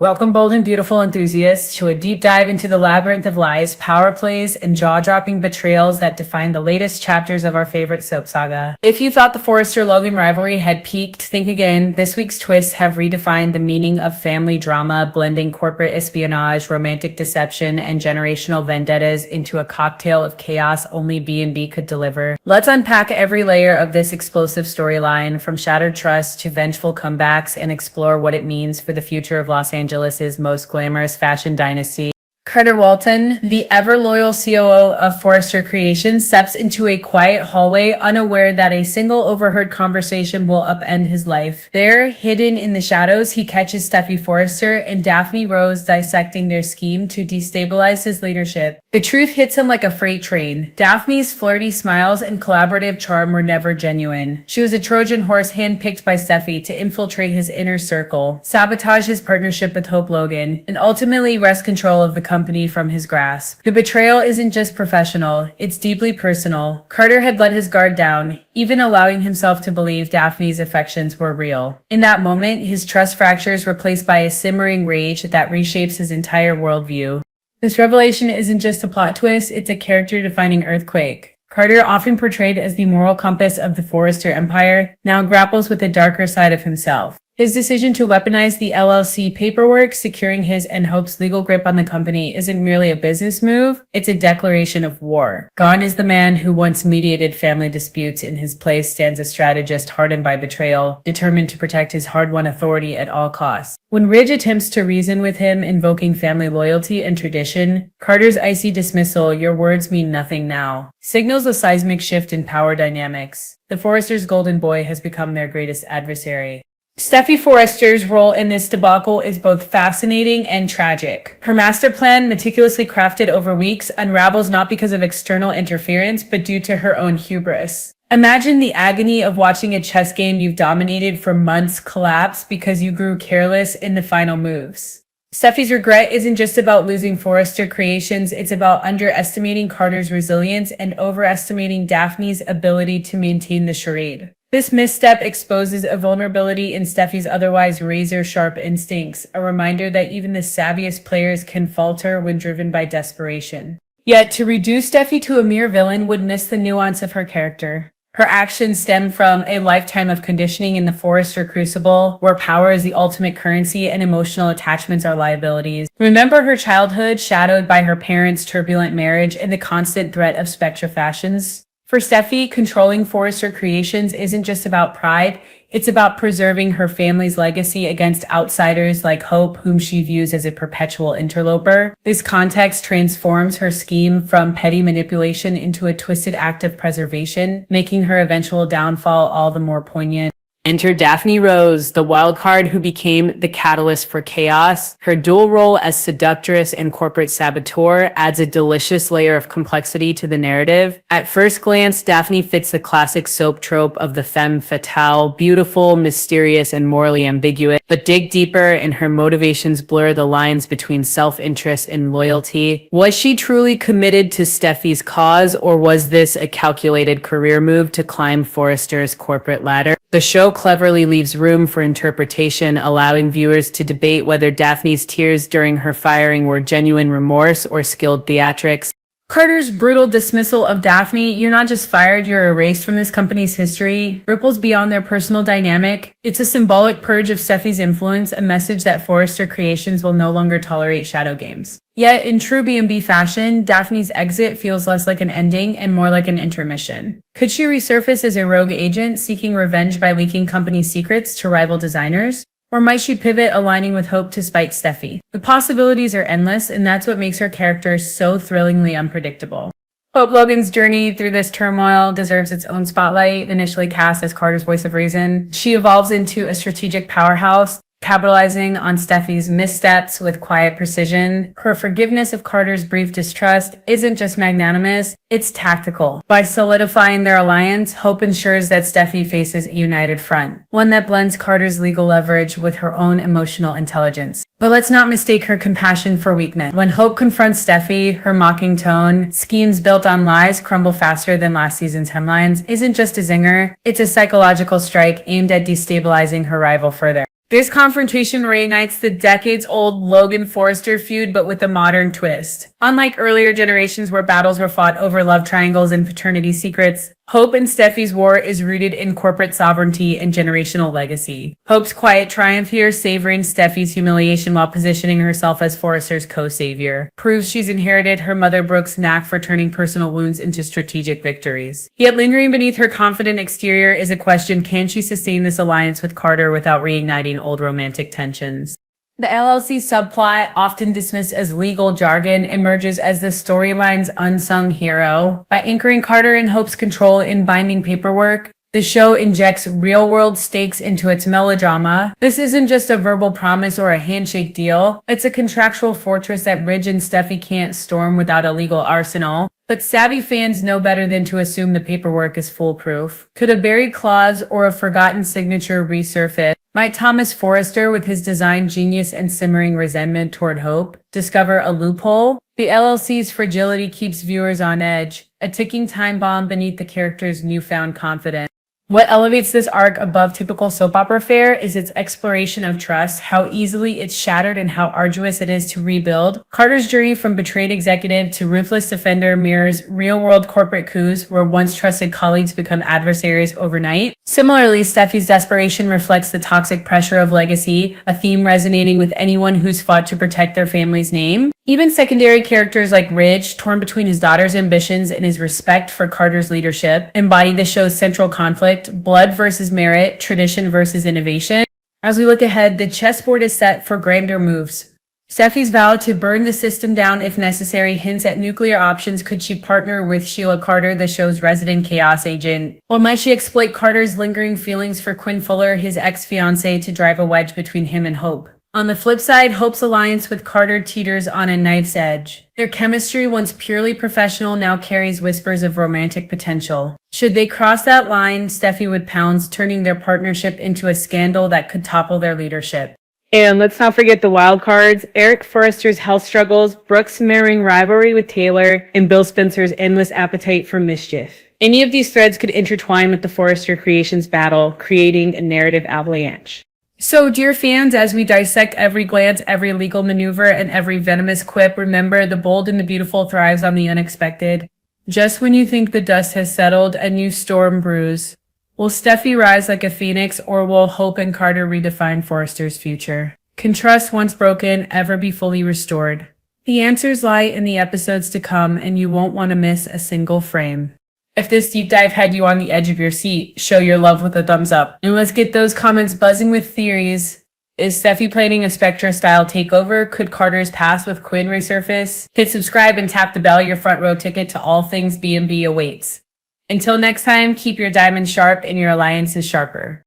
Welcome, bold and beautiful enthusiasts, to a deep dive into the labyrinth of lies, power plays, and jaw-dropping betrayals that define the latest chapters of our favorite soap saga. If you thought the Forrester-Logan rivalry had peaked, think again. This week's twists have redefined the meaning of family drama, blending corporate espionage, romantic deception, and generational vendettas into a cocktail of chaos only B&B could deliver. Let's unpack every layer of this explosive storyline, from shattered trust to vengeful comebacks, and explore what it means for the future of Los Angeles' most glamorous fashion dynasty. Carter Walton, the ever-loyal COO of Forrester Creations, steps into a quiet hallway, unaware that a single overheard conversation will upend his life. There, hidden in the shadows, he catches Steffy Forrester and Daphne Rose dissecting their scheme to destabilize his leadership. The truth hits him like a freight train. Daphne's flirty smiles and collaborative charm were never genuine. She was a Trojan horse handpicked by Steffy to infiltrate his inner circle, sabotage his partnership with Hope Logan, and ultimately wrest control of the company from his grasp. The betrayal isn't just professional, it's deeply personal. Carter had let his guard down, even allowing himself to believe Daphne's affections were real. In that moment, his trust fractures replaced by a simmering rage that reshapes his entire worldview. This revelation isn't just a plot twist, it's a character-defining earthquake. Carter, often portrayed as the moral compass of the Forrester empire, now grapples with the darker side of himself. His decision to weaponize the LLC paperwork, securing his and Hope's legal grip on the company, isn't merely a business move, it's a declaration of war. Gone is the man who once mediated family disputes. In his place stands a strategist hardened by betrayal, determined to protect his hard-won authority at all costs. When Ridge attempts to reason with him, invoking family loyalty and tradition, Carter's icy dismissal, "Your words mean nothing now," signals a seismic shift in power dynamics. The Forrester's golden boy has become their greatest adversary. Steffy Forrester's role in this debacle is both fascinating and tragic. Her master plan, meticulously crafted over weeks, unravels not because of external interference, but due to her own hubris. Imagine the agony of watching a chess game you've dominated for months collapse because you grew careless in the final moves. Steffy's regret isn't just about losing Forrester Creations, it's about underestimating Carter's resilience and overestimating Daphne's ability to maintain the charade. This misstep exposes a vulnerability in Steffy's otherwise razor-sharp instincts, a reminder that even the savviest players can falter when driven by desperation. Yet, to reduce Steffy to a mere villain would miss the nuance of her character. Her actions stem from a lifetime of conditioning in the Forrester crucible, where power is the ultimate currency and emotional attachments are liabilities. Remember her childhood, shadowed by her parents' turbulent marriage and the constant threat of Spectra fashions? For Steffy, controlling Forrester Creations isn't just about pride, it's about preserving her family's legacy against outsiders like Hope, whom she views as a perpetual interloper. This context transforms her scheme from petty manipulation into a twisted act of preservation, making her eventual downfall all the more poignant. Enter Daphne Rose, the wildcard who became the catalyst for chaos. Her dual role as seductress and corporate saboteur adds a delicious layer of complexity to the narrative. At first glance, Daphne fits the classic soap trope of the femme fatale, beautiful, mysterious, and morally ambiguous. But dig deeper and her motivations blur the lines between self-interest and loyalty. Was she truly committed to Steffy's cause, or was this a calculated career move to climb Forrester's corporate ladder? The show cleverly leaves room for interpretation, allowing viewers to debate whether Daphne's tears during her firing were genuine remorse or skilled theatrics. Carter's brutal dismissal of Daphne, "You're not just fired, you're erased from this company's history," ripples beyond their personal dynamic. It's a symbolic purge of Steffy's influence, a message that Forrester Creations will no longer tolerate shadow games. Yet, in true B&B fashion, Daphne's exit feels less like an ending and more like an intermission. Could she resurface as a rogue agent, seeking revenge by leaking company secrets to rival designers? Or might she pivot, aligning with Hope to spite Steffy? The possibilities are endless, and that's what makes her character so thrillingly unpredictable. Hope Logan's journey through this turmoil deserves its own spotlight. Initially cast as Carter's voice of reason, she evolves into a strategic powerhouse, capitalizing on Steffy's missteps with quiet precision. Her forgiveness of Carter's brief distrust isn't just magnanimous, it's tactical. By solidifying their alliance, Hope ensures that Steffy faces a united front, one that blends Carter's legal leverage with her own emotional intelligence. But let's not mistake her compassion for weakness. When Hope confronts Steffy, her mocking tone, "Schemes built on lies crumble faster than last season's hemlines," isn't just a zinger, it's a psychological strike aimed at destabilizing her rival further. This confrontation reignites the decades-old Logan-Forrester feud, but with a modern twist. Unlike earlier generations where battles were fought over love triangles and paternity secrets, Hope and Steffie's war is rooted in corporate sovereignty and generational legacy. Hope's quiet triumph here, savoring Steffie's humiliation while positioning herself as Forrester's co-savior, proves she's inherited her mother Brooke's knack for turning personal wounds into strategic victories. Yet lingering beneath her confident exterior is a question: can she sustain this alliance with Carter without reigniting old romantic tensions? The LLC subplot, often dismissed as legal jargon, emerges as the storyline's unsung hero. By anchoring Carter and Hope's control in binding paperwork, the show injects real-world stakes into its melodrama. This isn't just a verbal promise or a handshake deal. It's a contractual fortress that Ridge and Steffie can't storm without a legal arsenal. But savvy fans know better than to assume the paperwork is foolproof. Could a buried clause or a forgotten signature resurface? Might Thomas Forrester, with his design genius and simmering resentment toward Hope, discover a loophole? The LLC's fragility keeps viewers on edge, a ticking time bomb beneath the character's newfound confidence. What elevates this arc above typical soap opera fare is its exploration of trust, how easily it's shattered and how arduous it is to rebuild. Carter's journey from betrayed executive to ruthless defender mirrors real-world corporate coups where once trusted colleagues become adversaries overnight. Similarly, Steffie's desperation reflects the toxic pressure of legacy, a theme resonating with anyone who's fought to protect their family's name. Even secondary characters like Ridge, torn between his daughter's ambitions and his respect for Carter's leadership, embody the show's central conflict: blood versus merit, tradition versus innovation. As we look ahead, the chessboard is set for grander moves. Steffie's vow to burn the system down if necessary hints at nuclear options. Could she partner with Sheila Carter, the show's resident chaos agent? Or might she exploit Carter's lingering feelings for Quinn Fuller, his ex-fiancée, to drive a wedge between him and Hope? On the flip side, Hope's alliance with Carter teeters on a knife's edge. Their chemistry, once purely professional, now carries whispers of romantic potential. Should they cross that line, Steffie would pounce, turning their partnership into a scandal that could topple their leadership. And let's not forget the wild cards: Eric Forrester's health struggles, Brooke's simmering rivalry with Taylor, and Bill Spencer's endless appetite for mischief. Any of these threads could intertwine with the Forrester Creations battle, creating a narrative avalanche. So, dear fans, as we dissect every glance, every legal maneuver, and every venomous quip, remember, the bold and the beautiful thrives on the unexpected. Just when you think the dust has settled, a new storm brews. Will Steffie rise like a phoenix, or will Hope and Carter redefine Forrester's future? Can trust, once broken, ever be fully restored? The answers lie in the episodes to come, and you won't want to miss a single frame. If this deep dive had you on the edge of your seat, show your love with a thumbs up. And let's get those comments buzzing with theories. Is Steffie planning a Spectra-style takeover? Could Carter's past with Quinn resurface? Hit subscribe and tap the bell. Your front row ticket to all things B&B awaits. Until next time, keep your diamonds sharp and your alliances sharper.